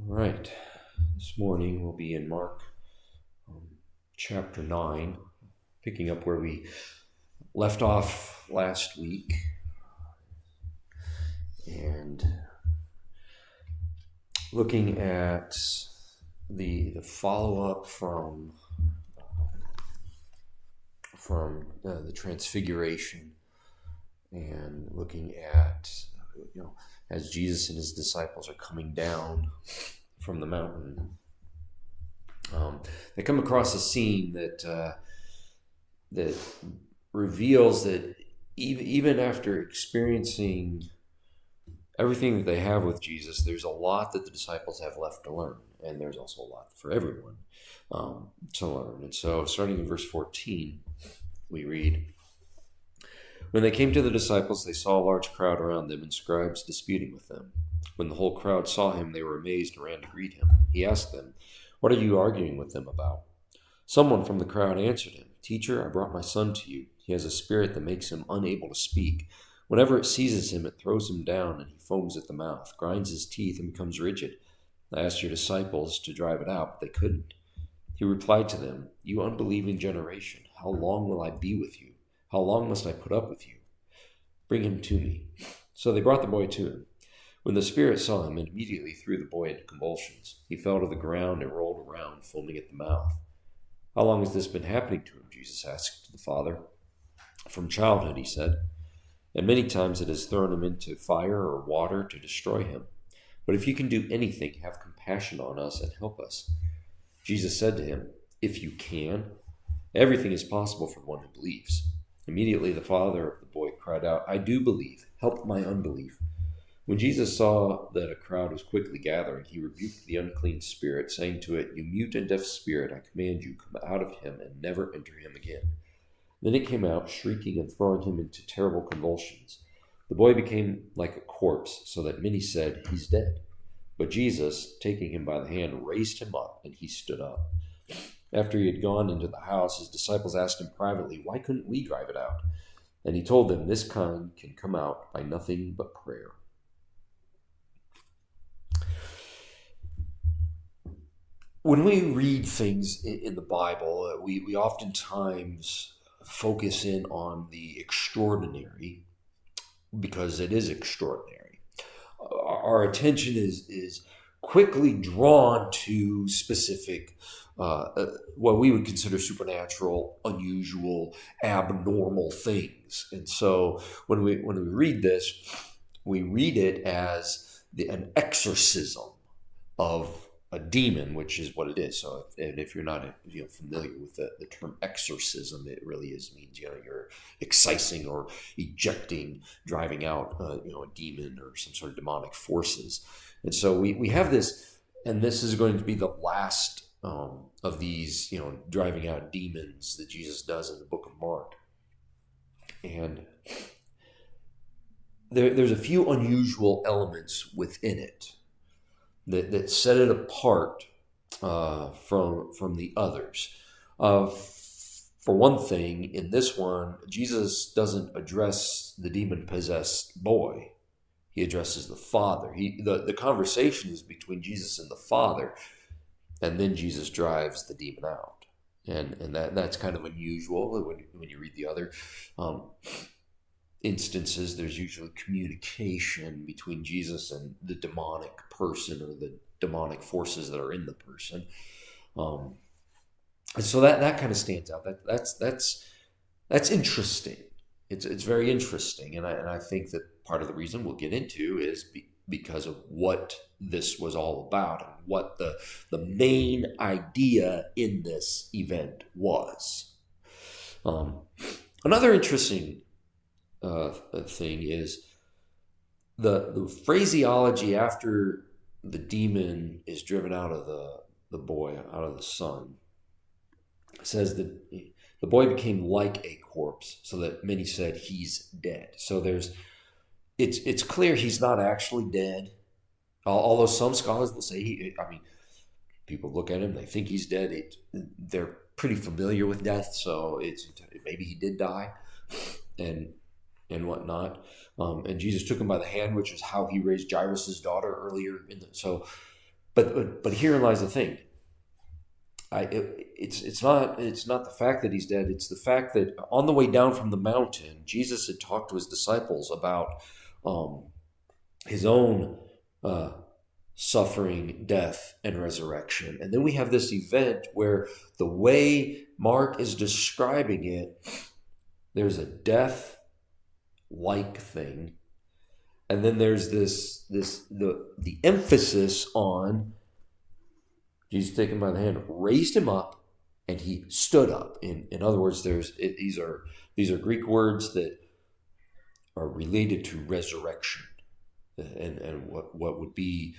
All right. This morning we'll be in Mark chapter 9, picking up where we left off last week. And looking at the follow-up from the Transfiguration, and looking at, as Jesus and his disciples are coming down from the mountain, they come across a scene that reveals that even after experiencing everything that they have with Jesus, there's a lot that the disciples have left to learn, and there's also a lot for everyone to learn. And so, starting in verse 14, we read, "When they came to the disciples, they saw a large crowd around them and scribes disputing with them. When the whole crowd saw him, they were amazed and ran to greet him. He asked them, 'What are you arguing with them about?' Someone from the crowd answered him, 'Teacher, I brought my son to you. He has a spirit that makes him unable to speak. Whenever it seizes him, it throws him down, and he foams at the mouth, grinds his teeth, and becomes rigid. I asked your disciples to drive it out, but they couldn't.' He replied to them, 'You unbelieving generation, how long will I be with you? How long must I put up with you? Bring him to me.' So they brought the boy to him. When the spirit saw him, it immediately threw the boy into convulsions. He fell to the ground and rolled around, foaming at the mouth. 'How long has this been happening to him?' Jesus asked the father. 'From childhood,' he said. 'And many times it has thrown him into fire or water to destroy him. But if you can do anything, have compassion on us and help us.' Jesus said to him, 'If you can, everything is possible for one who believes.' Immediately the father of the boy cried out, 'I do believe. Help my unbelief.' When Jesus saw that a crowd was quickly gathering, he rebuked the unclean spirit, saying to it, 'You mute and deaf spirit, I command you, come out of him and never enter him again.' Then it came out, shrieking and throwing him into terrible convulsions. The boy became like a corpse, so that many said, 'He's dead.' But Jesus, taking him by the hand, raised him up, and he stood up. After he had gone into the house, his disciples asked him privately, 'Why couldn't we drive it out?' And he told them, 'This kind can come out by nothing but prayer.'" When we read things in the Bible, we oftentimes focus in on the extraordinary because it is extraordinary. Our attention is quickly drawn to specific, what we would consider supernatural, unusual, abnormal things. And so when we read this, we read it as an exorcism of a demon, which is what it is. So, and if you're not familiar with the term exorcism, it really means you're excising or ejecting, driving out a demon or some sort of demonic forces. And so we have this, and this is going to be the last of these driving out demons that Jesus does in the book of Mark. And there's a few unusual elements within it that set it apart from the others. For one thing, in this one, Jesus doesn't address the demon-possessed boy. He addresses the Father. The conversation is between Jesus and the Father, and then Jesus drives the demon out. And that's kind of unusual when you read the other instances. There's usually communication between Jesus and the demonic person or the demonic forces that are in the person, and so that kind of stands out. That's interesting. It's very interesting, and I think that part of the reason we'll get into is because of what this was all about and what the main idea in this event was. Another interesting thing is the phraseology after the demon is driven out of the boy, out of the son. It says that the boy became like a corpse, so that many said, "He's dead." So it's clear he's not actually dead, although some scholars will say people look at him, they think he's dead. They're pretty familiar with death, so maybe he did die, and whatnot. And Jesus took him by the hand, which is how he raised Jairus' daughter earlier. So But herein lies the thing. It's not the fact that he's dead. It's the fact that on the way down from the mountain, Jesus had talked to his disciples about his own suffering, death, and resurrection. And then we have this event where the way Mark is describing it, there's a death-like thing, and then there's the emphasis on Jesus taken him by the hand, raised him up, and he stood up. In other words, these are Greek words that are related to resurrection, and what would be,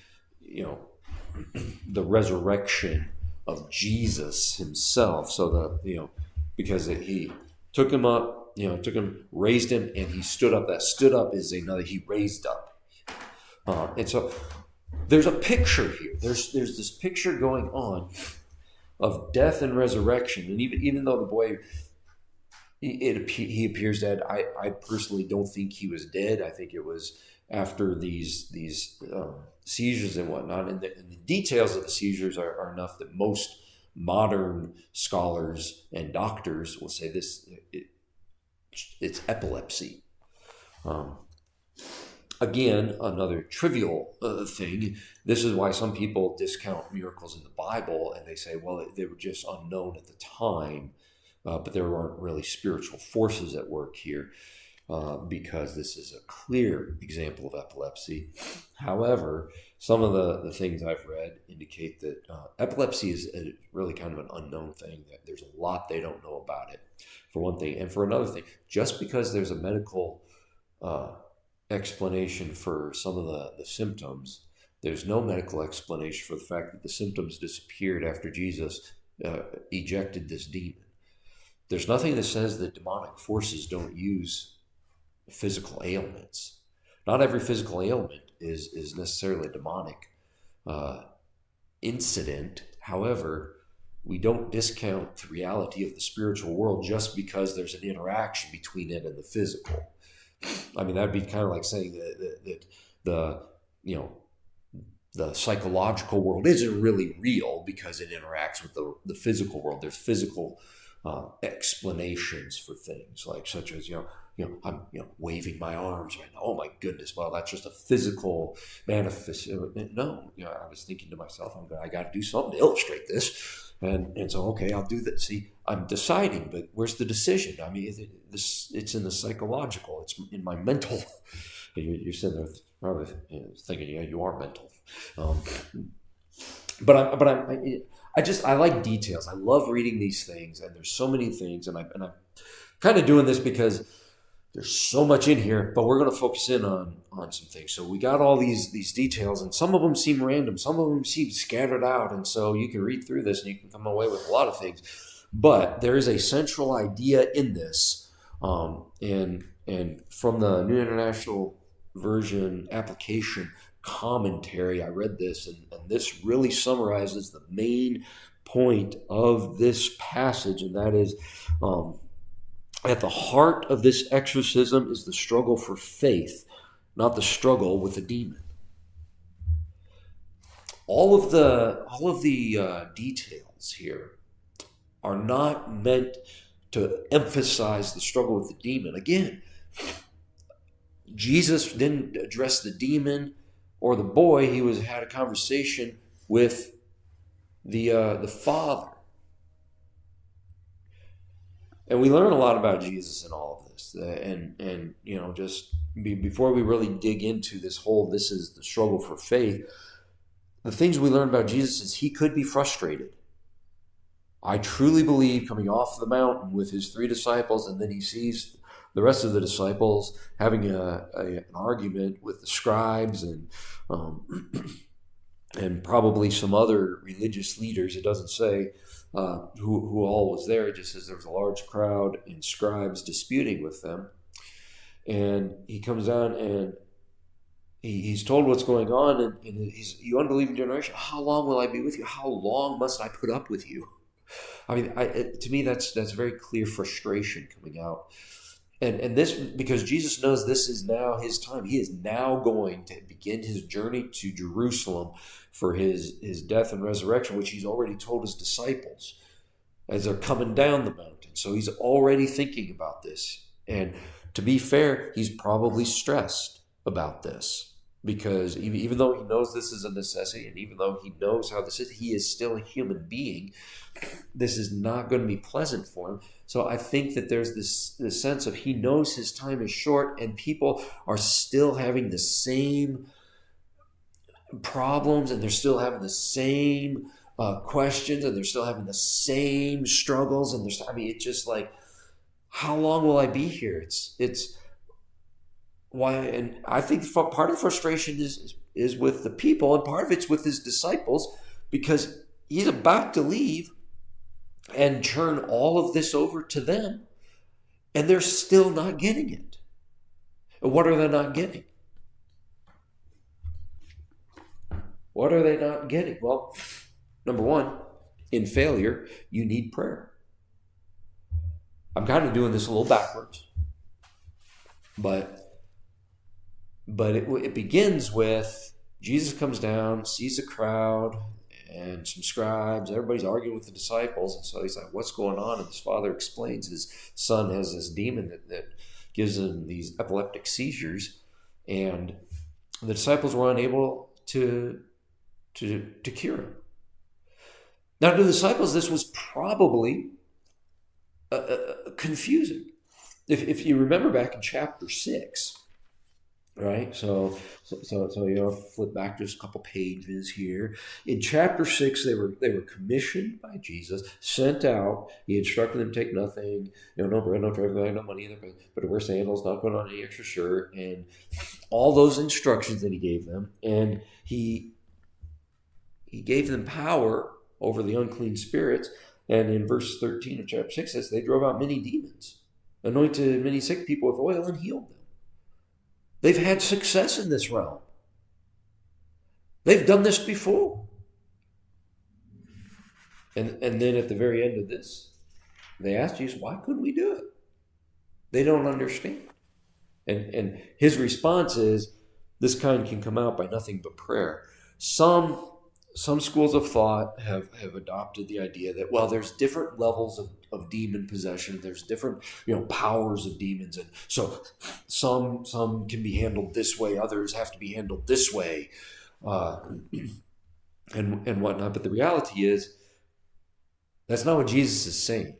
the resurrection of Jesus himself. So because he took him up, raised him, and he stood up. That stood up is another. He raised up, and so. There's a picture here. There's this picture going on of death and resurrection, and even though the boy he appears dead, I personally don't think he was dead. I think it was after these seizures and whatnot, and the details of the seizures are enough that most modern scholars and doctors will say it's epilepsy. Again, another trivial thing. This is why some people discount miracles in the Bible, and they say, well, they were just unknown at the time, but there aren't really spiritual forces at work here, because this is a clear example of epilepsy. However, some of the things I've read indicate that epilepsy is really kind of an unknown thing, that there's a lot they don't know about it, for one thing. And for another thing, just because there's a medical explanation for some of the symptoms, there's no medical explanation for the fact that the symptoms disappeared after Jesus ejected this demon. There's nothing that says that demonic forces don't use physical ailments. Not every physical ailment is necessarily a demonic incident. However, we don't discount the reality of the spiritual world just because there's an interaction between it and the physical. I mean, that'd be kind of like saying that the psychological world isn't really real because it interacts with the physical world. There's physical explanations for things, like such as I'm waving my arms right now. Oh my goodness! Well, that's just a physical manifestation. No, I was thinking to myself, I got to do something to illustrate this. And so, okay, I'll do that. See, I'm deciding, but where's the decision? I mean, it's in the psychological. It's in my mental. You're sitting there probably thinking, yeah, you are mental. But I like details. I love reading these things, and there's so many things, and I'm kind of doing this because there's so much in here, but we're going to focus in on some things. So we got all these details, and some of them seem random, some of them seem scattered out, and so you can read through this and you can come away with a lot of things. But there is a central idea in this, and from the New International Version application commentary, I read this, and this really summarizes the main point of this passage, and that is, at the heart of this exorcism is the struggle for faith, not the struggle with a demon. All of the details here are not meant to emphasize the struggle with the demon. Again, Jesus didn't address the demon or the boy. He had a conversation with the Father. And we learn a lot about Jesus in all of this. And just before we really dig into this is the struggle for faith, the things we learn about Jesus is he could be frustrated. I truly believe coming off the mountain with his 3 disciples, and then he sees the rest of the disciples having an argument with the scribes and probably some other religious leaders. It doesn't say who all was there. It just says there was a large crowd and scribes disputing with them. And he comes down and he's told what's going on, and he's, you unbelieving generation, how long will I be with you? How long must I put up with you? I mean, to me, that's very clear frustration coming out. And this, because Jesus knows this is now his time. He is now going to begin his journey to Jerusalem for his death and resurrection, which he's already told his disciples as they're coming down the mountain. So he's already thinking about this. And to be fair, he's probably stressed about this, because even though he knows this is a necessity, and even though he knows how this is, he is still a human being. This is not going to be pleasant for him. So I think that there's this sense of he knows his time is short, and people are still having the same problems, and they're still having the same questions, and they're still having the same struggles. And it's just like, how long will I be here? It's why, and I think part of the frustration is with the people, and part of it's with his disciples, because he's about to leave and turn all of this over to them, and they're still not getting it. And what are they not getting? What are they not getting? Well, number one, in failure, you need prayer. I'm kind of doing this a little backwards, but it begins with Jesus comes down, sees a crowd and some scribes. Everybody's arguing with the disciples, and so he's like, "What's going on?" And his father explains his son has this demon that gives him these epileptic seizures, and the disciples were unable to cure him. Now, to the disciples, this was probably confusing. If you remember back in chapter 6, right? So flip back just a couple pages here. In chapter 6, they were commissioned by Jesus, sent out. He instructed them to take nothing, no bread, no travel bag, no money either, but to wear sandals, not put on any extra shirt, and all those instructions that he gave them. And he gave them power over the unclean spirits. And in verse 13 of chapter 6 says they drove out many demons, anointed many sick people with oil, and healed them. They've had success in this realm. They've done this before. And then at the very end of this, they asked Jesus, why couldn't we do it? They don't understand. And his response is, this kind can come out by nothing but prayer. Some schools of thought have adopted the idea that, well, there's different levels of demon possession. There's different, powers of demons. And so some can be handled this way. Others have to be handled this way, and whatnot. But the reality is, that's not what Jesus is saying.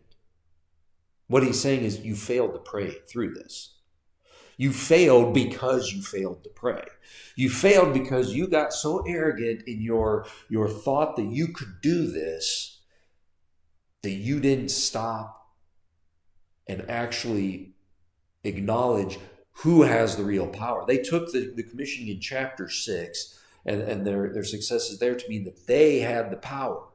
What he's saying is, you failed to pray through this. You failed because you failed to pray. You failed because you got so arrogant in your thought that you could do this, that you didn't stop and actually acknowledge who has the real power. They took the commissioning in chapter 6 and their successes there to mean that they had the power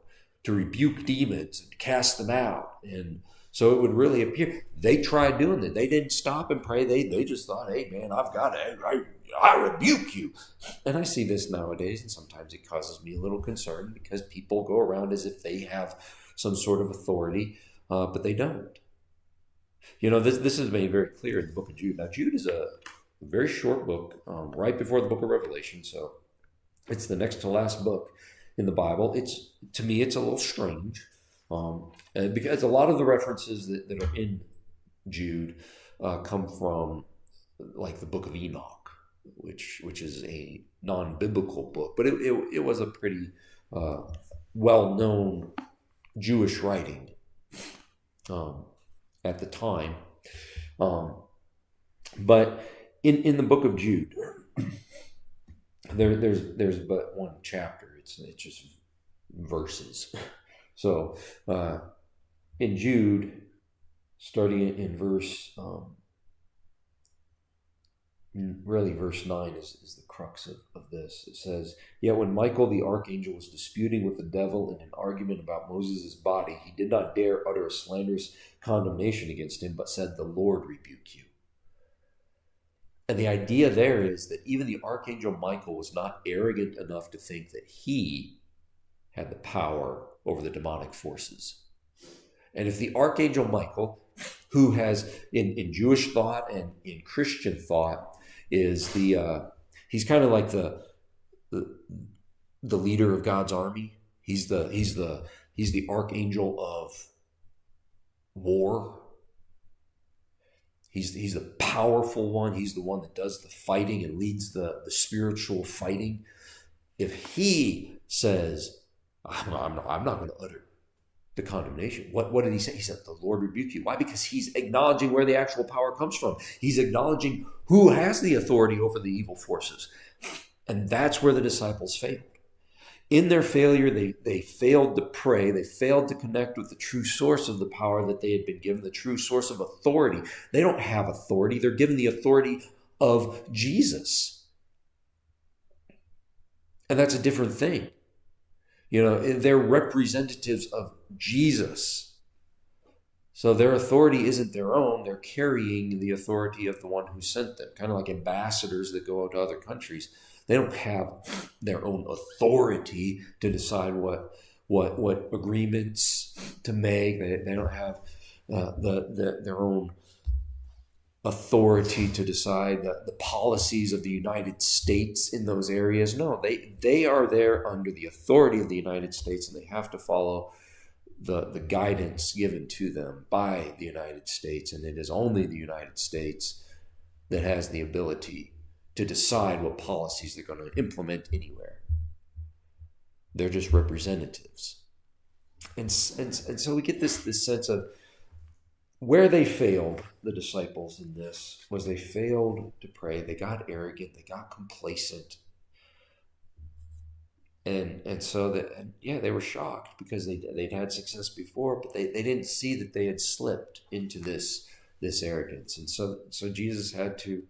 to rebuke demons and cast them out. And so it would really appear they tried doing it. They didn't stop and pray. They just thought, hey, man, I've got it. I rebuke you. And I see this nowadays, and sometimes it causes me a little concern because people go around as if they have some sort of authority, but they don't. This is made very clear in the book of Jude. Now, Jude is a very short book, right before the book of Revelation, so it's the next to last book in the Bible. To me, it's a little strange. Because a lot of the references that are in Jude come from, like, the book of Enoch, which is a non-biblical book, but it was a pretty well-known Jewish writing at the time. But in the book of Jude, there's but one chapter. It's just verses. So, in Jude, starting in verse, verse 9 is the crux of this. It says, "Yet when Michael the archangel was disputing with the devil in an argument about Moses' body, he did not dare utter a slanderous condemnation against him, but said, 'The Lord rebuke you.'" And the idea there is that even the archangel Michael was not arrogant enough to think that he had the power over the demonic forces. And if the archangel Michael, who has, in Jewish thought and in Christian thought, is he's kind of like the leader of God's army. He's the archangel of war. He's the powerful one. He's the one that does the fighting and leads the spiritual fighting. If he says, I'm not going to utter the condemnation. What did he say? He said, the Lord rebuke you. Why? Because he's acknowledging where the actual power comes from. He's acknowledging who has the authority over the evil forces. And that's where the disciples failed. In their failure, they failed to pray. They failed to connect with the true source of the power that they had been given, the true source of authority. They don't have authority. They're given the authority of Jesus. And that's a different thing. They're representatives of Jesus. So their authority isn't their own. They're carrying the authority of the one who sent them, kind of like ambassadors that go out to other countries. They don't have their own authority to decide what agreements to make. They don't have their own authority to decide the policies of the United States in those areas. No, they are there under the authority of the United States, and they have to follow the guidance given to them by the United States. And it is only the United States that has the ability to decide what policies they're going to implement anywhere. They're just representatives. And so we get this sense of where they failed, the disciples, in this was they failed to pray. They got arrogant. They got complacent. And so they were shocked because they'd had success before, but they didn't see that they had slipped into this arrogance. And so Jesus had to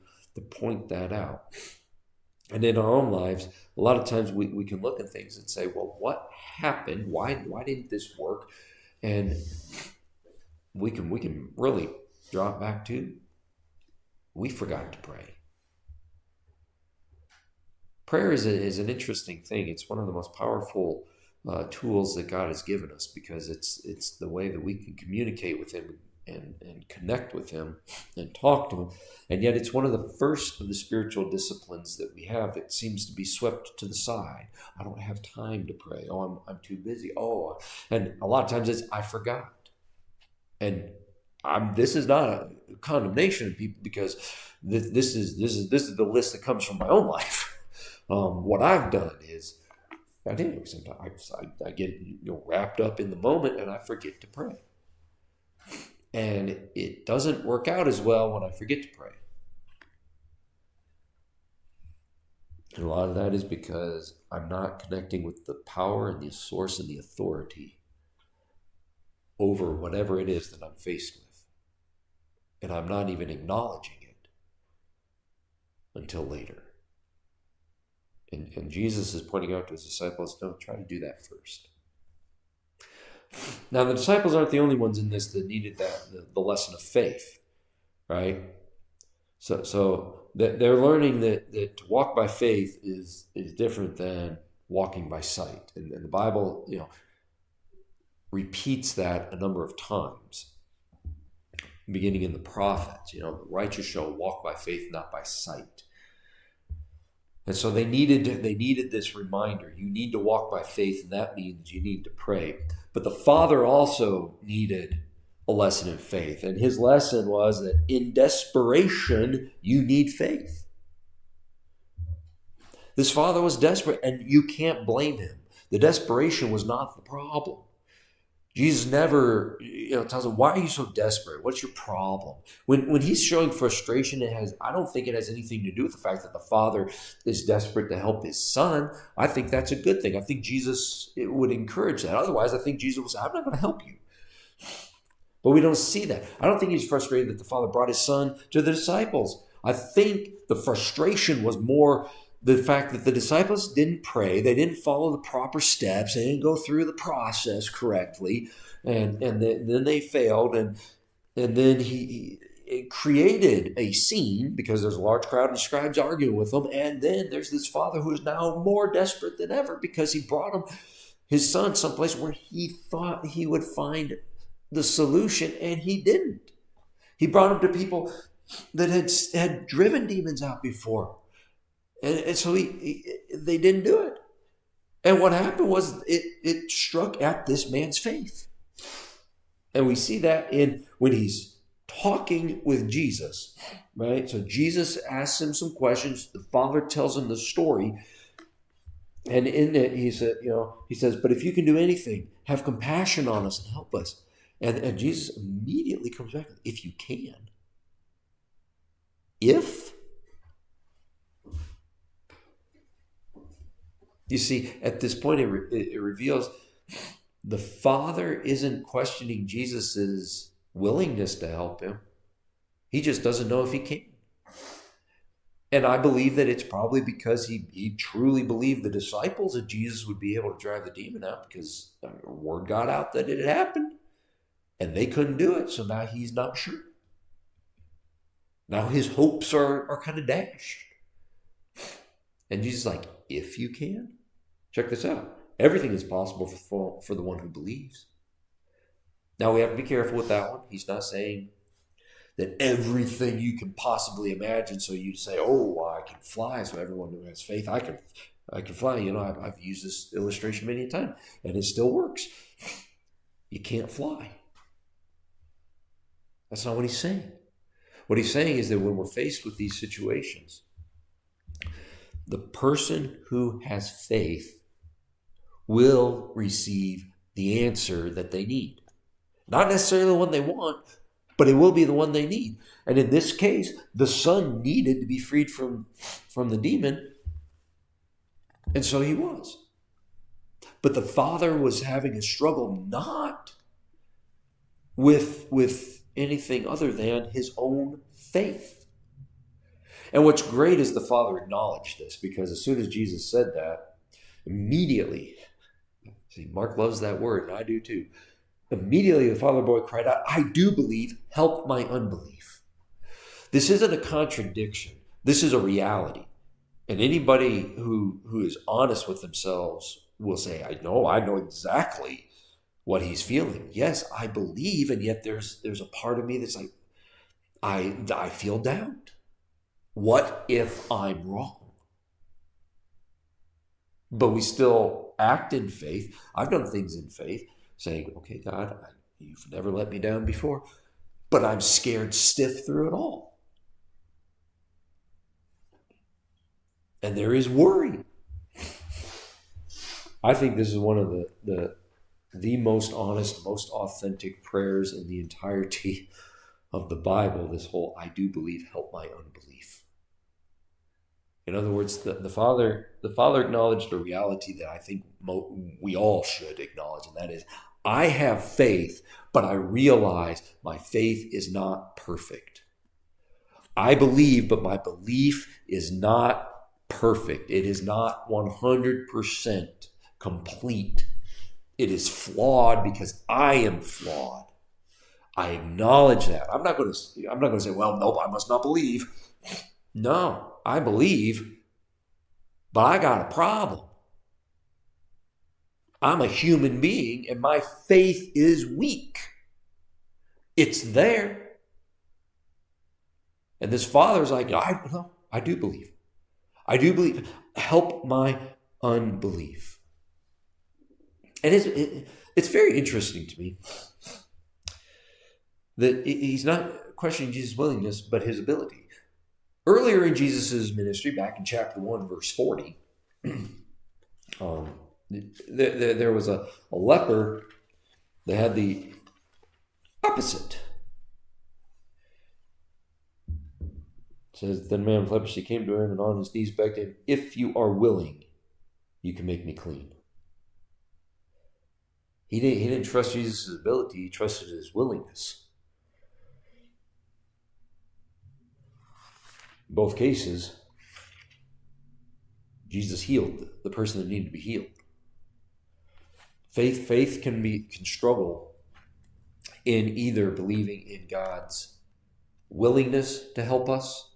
point that out. And in our own lives, a lot of times we can look at things and say, well, what happened? Why didn't this work? And we can really drop back to, we forgot to pray. Prayer is an interesting thing. It's one of the most powerful tools that God has given us, because it's the way that we can communicate with Him and connect with Him and talk to Him. And yet it's one of the first of the spiritual disciplines that we have that seems to be swept to the side. I don't have time to pray. Oh, I'm too busy. Oh, and a lot of times it's, I forgot. And this is not a condemnation of people, because this is the list that comes from my own life. What I've done is sometimes I get wrapped up in the moment and I forget to pray. And it doesn't work out as well when I forget to pray. And a lot of that is because I'm not connecting with the power and the source and the authority over whatever it is that I'm faced with. And I'm not even acknowledging it until later. And Jesus is pointing out to his disciples, don't try to do that first. Now, the disciples aren't the only ones in this that needed the lesson of faith, right? So they're learning that to walk by faith is different than walking by sight. And the Bible, repeats that a number of times, beginning in the prophets. The righteous shall walk by faith, not by sight. And so they needed this reminder. You need to walk by faith, and that means you need to pray. But the Father also needed a lesson in faith. And his lesson was that in desperation, you need faith. This father was desperate, and you can't blame him. The desperation was not the problem. Jesus never tells him, why are you so desperate? What's your problem? When he's showing frustration, I don't think it has anything to do with the fact that the father is desperate to help his son. I think that's a good thing. I think Jesus would encourage that. Otherwise, I think Jesus would say, I'm not going to help you. But we don't see that. I don't think he's frustrated that the father brought his son to the disciples. I think the frustration was more the fact that the disciples didn't pray, they didn't follow the proper steps, they didn't go through the process correctly, and then they failed, and then he created a scene because there's a large crowd of scribes arguing with them, and then there's this father who is now more desperate than ever because he brought his son someplace where he thought he would find the solution, and he didn't. He brought him to people that had driven demons out before. And so they didn't do it. And what happened was it struck at this man's faith. And we see that when he's talking with Jesus, right? So Jesus asks him some questions. The Father tells him the story. And in it, he says, but if you can do anything, have compassion on us and help us. And Jesus immediately comes back, if you can. If? You see, at this point, it reveals the Father isn't questioning Jesus's willingness to help him. He just doesn't know if he can. And I believe that it's probably because he truly believed the disciples of Jesus would be able to drive the demon out, because word got out that it had happened and they couldn't do it. So now he's not sure. Now his hopes are kind of dashed. And Jesus is like, if you can, check this out. Everything is possible for the one who believes. Now we have to be careful with that one. He's not saying that everything you can possibly imagine. So you say, oh, I can fly. So everyone who has faith, I can fly. I've used this illustration many times and it still works. You can't fly. That's not what he's saying. What he's saying is that when we're faced with these situations, the person who has faith will receive the answer that they need. Not necessarily the one they want, but it will be the one they need. And in this case, the son needed to be freed from the demon, and so he was. But the father was having a struggle not with anything other than his own faith. And what's great is the father acknowledged this, because as soon as Jesus said that, immediately, see, Mark loves that word, and I do too. Immediately the father boy cried out, I do believe, help my unbelief. This isn't a contradiction. This is a reality. And anybody who is honest with themselves will say, I know exactly what he's feeling. Yes, I believe, and yet there's a part of me that's like, I feel doubt. What if I'm wrong? But we still act in faith. I've done things in faith, saying, okay, God, you've never let me down before, but I'm scared stiff through it all. And there is worry. I think this is one of the most honest, most authentic prayers in the entirety of the Bible, this whole, I do believe, help my unbelief. In other words, the Father acknowledged a reality that I think we all should acknowledge, and that is, I have faith, but I realize my faith is not perfect. I believe, but my belief is not perfect. It is not 100% complete. It is flawed because I am flawed. I acknowledge that. I'm not going to say, well, nope, I must not believe. No, I believe, but I got a problem. I'm a human being and my faith is weak. It's there. And this father's like, I do believe. I do believe. Help my unbelief. And it's very interesting to me that he's not questioning Jesus' willingness, but his ability. Earlier in Jesus' ministry, back in chapter 1, verse 40, there was a leper that had the opposite. It says, then a man with leprosy came to him and on his knees begged him, if you are willing, you can make me clean. He didn't trust Jesus' ability, he trusted his willingness. In both cases, Jesus healed the person that needed to be healed. Faith can struggle in either believing in God's willingness to help us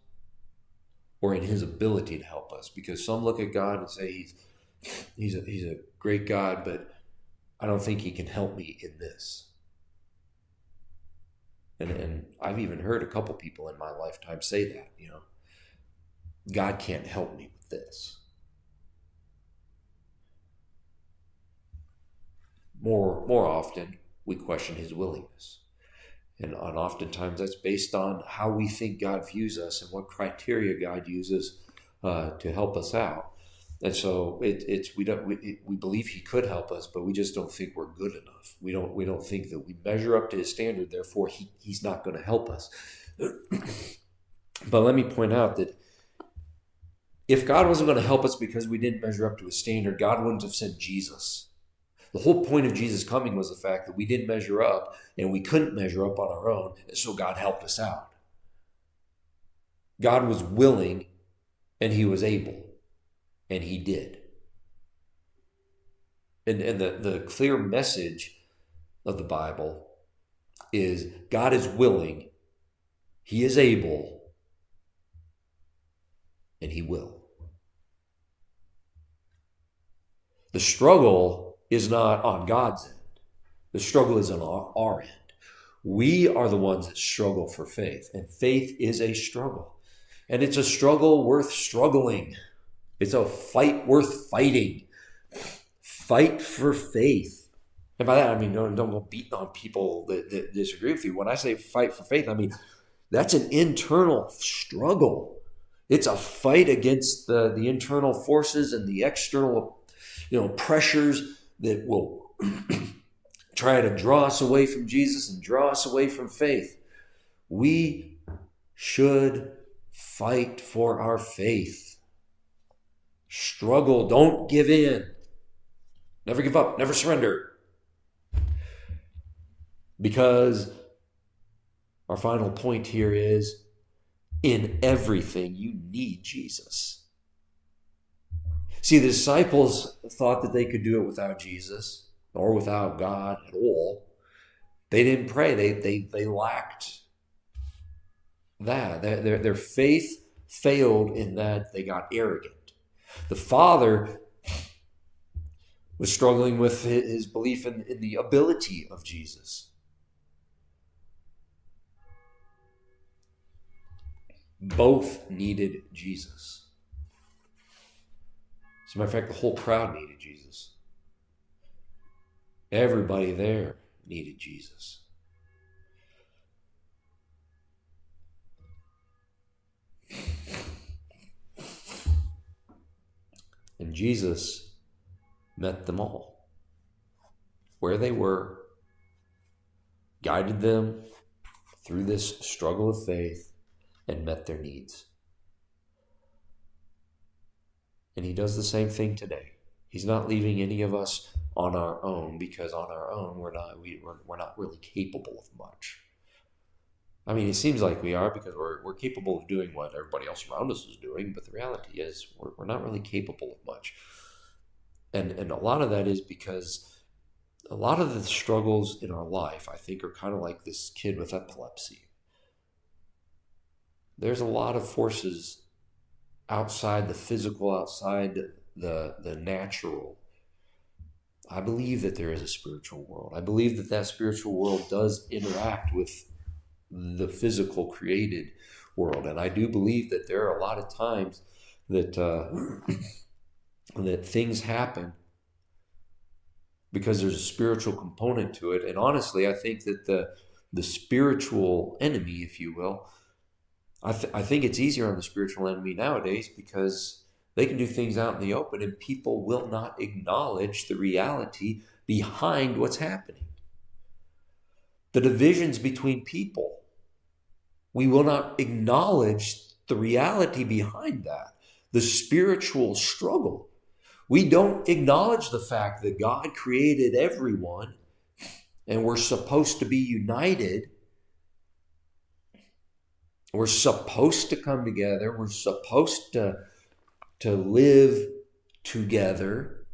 or in his ability to help us. Because some look at God and say he's a great God, but I don't think he can help me in this. And I've even heard a couple people in my lifetime say that, God can't help me with this. More often, we question his willingness. And oftentimes that's based on how we think God views us and what criteria God uses to help us out. And so we believe he could help us, but we just don't think we're good enough. We don't think that we measure up to his standard. Therefore, he's not going to help us. But let me point out that if God wasn't going to help us because we didn't measure up to his standard, God wouldn't have sent Jesus. The whole point of Jesus coming was the fact that we didn't measure up and we couldn't measure up on our own, and so God helped us out. God was willing and he was able, and he did. And the clear message of the Bible is God is willing, he is able, and he will. The struggle is not on God's end. The struggle is on our end. We are the ones that struggle for faith, and faith is a struggle. And it's a struggle worth struggling. It's a fight worth fighting. Fight for faith. And by that, I mean, don't go beating on people that disagree with you. When I say fight for faith, I mean, that's an internal struggle. It's a fight against the internal forces and the external, pressures that will try to draw us away from Jesus and draw us away from faith. We should fight for our faith. Struggle. Don't give in. Never give up. Never surrender. Because our final point here is, in everything, you need Jesus. See, the disciples thought that they could do it without Jesus or without God at all. They didn't pray. They lacked that. Their faith failed in that they got arrogant. The Father was struggling with his belief in the ability of Jesus. Both needed Jesus. As a matter of fact, the whole crowd needed Jesus. Everybody there needed Jesus. And Jesus met them all where they were, guided them through this struggle of faith, and met their needs. And he does the same thing today. He's not leaving any of us on our own, because on our own we're not really capable of much. I mean, it seems like we are, because we're capable of doing what everybody else around us is doing, but the reality is we're not really capable of much. And a lot of that is because a lot of the struggles in our life, I think, are kind of like this kid with epilepsy. There's a lot of forces outside the physical, outside the natural. I believe that there is a spiritual world. I believe that that spiritual world does interact with the physical created world. And I do believe that there are a lot of times that that things happen because there's a spiritual component to it. And honestly, I think that the spiritual enemy, if you will, I think it's easier on the spiritual enemy nowadays, because they can do things out in the open and people will not acknowledge the reality behind what's happening. The divisions between people, we will not acknowledge the reality behind that. The spiritual struggle. We don't acknowledge the fact that God created everyone and we're supposed to be united. We're supposed to come together. We're supposed to live together.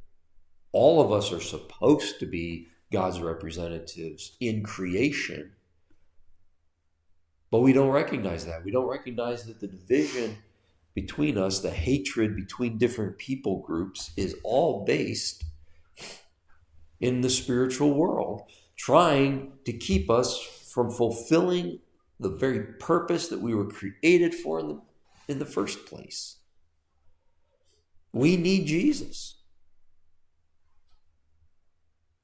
All of us are supposed to be God's representatives in creation. But we don't recognize that. We don't recognize that the division between us, the hatred between different people groups, is all based in the spiritual world, trying to keep us from fulfilling the very purpose that we were created for in the first place. We need Jesus.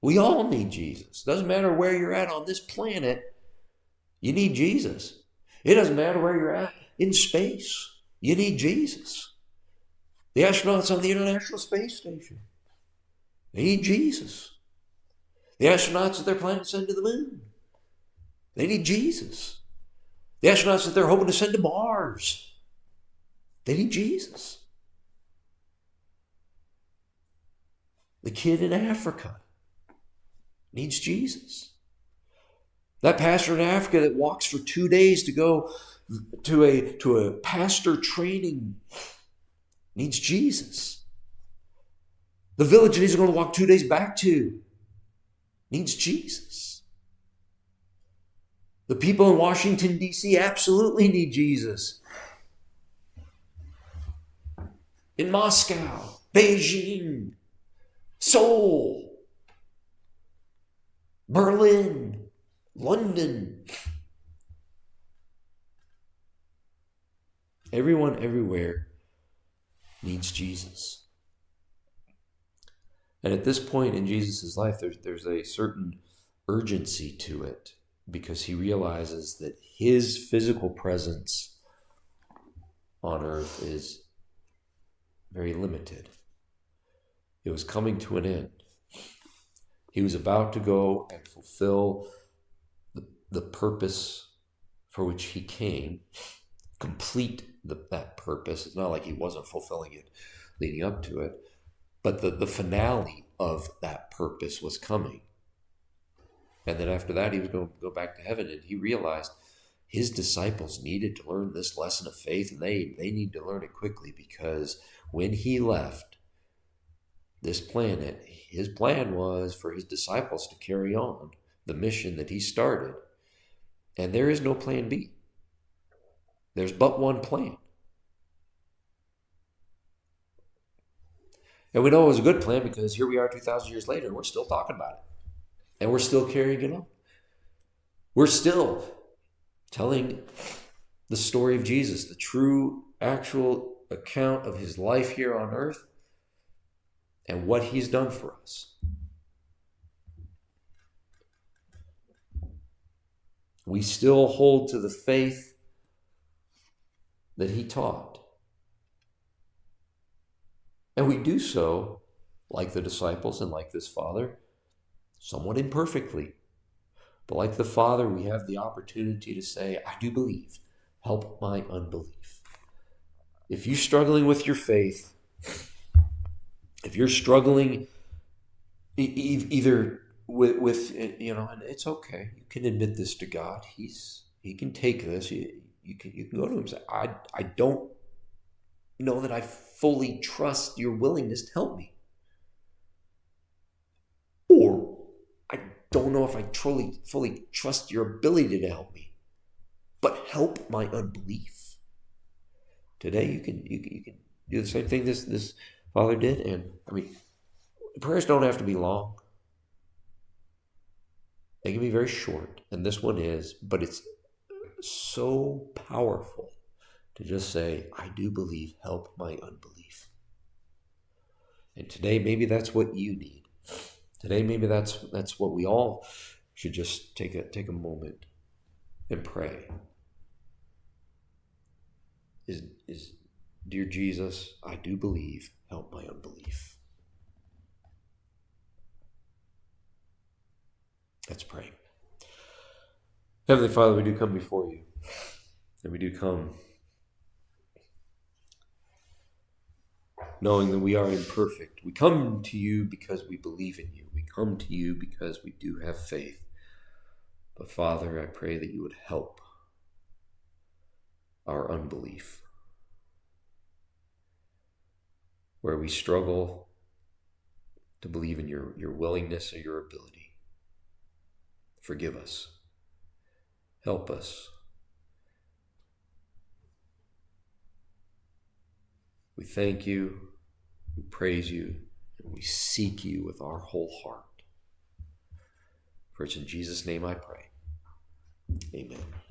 We all need Jesus. Doesn't matter where you're at on this planet, you need Jesus. It doesn't matter where you're at in space, you need Jesus. The astronauts on the International Space Station, they need Jesus. The astronauts that they're planning to send to the moon, they need Jesus. The astronauts that they're hoping to send to Mars, they need Jesus. The kid in Africa needs Jesus. That pastor in Africa that walks for 2 days to go to a pastor training needs Jesus. The village that he's going to walk 2 days back to needs Jesus. The people in Washington, D.C. absolutely need Jesus. In Moscow, Beijing, Seoul, Berlin, London. Everyone everywhere needs Jesus. And at this point in Jesus' life, there's a certain urgency to it, because he realizes that his physical presence on earth is very limited. It was coming to an end. He was about to go and fulfill the purpose for which he came, complete that purpose. It's not like he wasn't fulfilling it leading up to it, but the finale of that purpose was coming. And then after that, he was going to go back to heaven, and he realized his disciples needed to learn this lesson of faith, and they need to learn it quickly, because when he left this planet, his plan was for his disciples to carry on the mission that he started. And there is no plan B. There's but one plan. And we know it was a good plan, because here we are 2,000 years later, and we're still talking about it. And we're still carrying it on. We're still telling the story of Jesus, the true, actual account of his life here on earth and what he's done for us. We still hold to the faith that he taught. And we do so, like the disciples and like this father, somewhat imperfectly. But like the father, we have the opportunity to say, I do believe. Help my unbelief. If you're struggling with your faith, if you're struggling either with and it's okay. You can admit this to God. He can take this. You can go to him and say, I don't know that I fully trust your willingness to help me. Or I don't know if I fully trust your ability to help me. But help my unbelief. Today you can do the same thing this father did. And prayers don't have to be long. They can be very short, and this one is, but it's so powerful to just say, I do believe, help my unbelief. And today, maybe that's what you need. Today, maybe that's what we all should just take a moment and pray. Is dear Jesus, I do believe, help my unbelief. Let's pray. Heavenly Father, we do come before you, and we do come knowing that we are imperfect. We come to you because we believe in you. We come to you because we do have faith. But Father, I pray that you would help our unbelief. Where we struggle to believe in your willingness or your ability. Forgive us. Help us. We thank you, we praise you, and we seek you with our whole heart. For it's in Jesus' name I pray. Amen.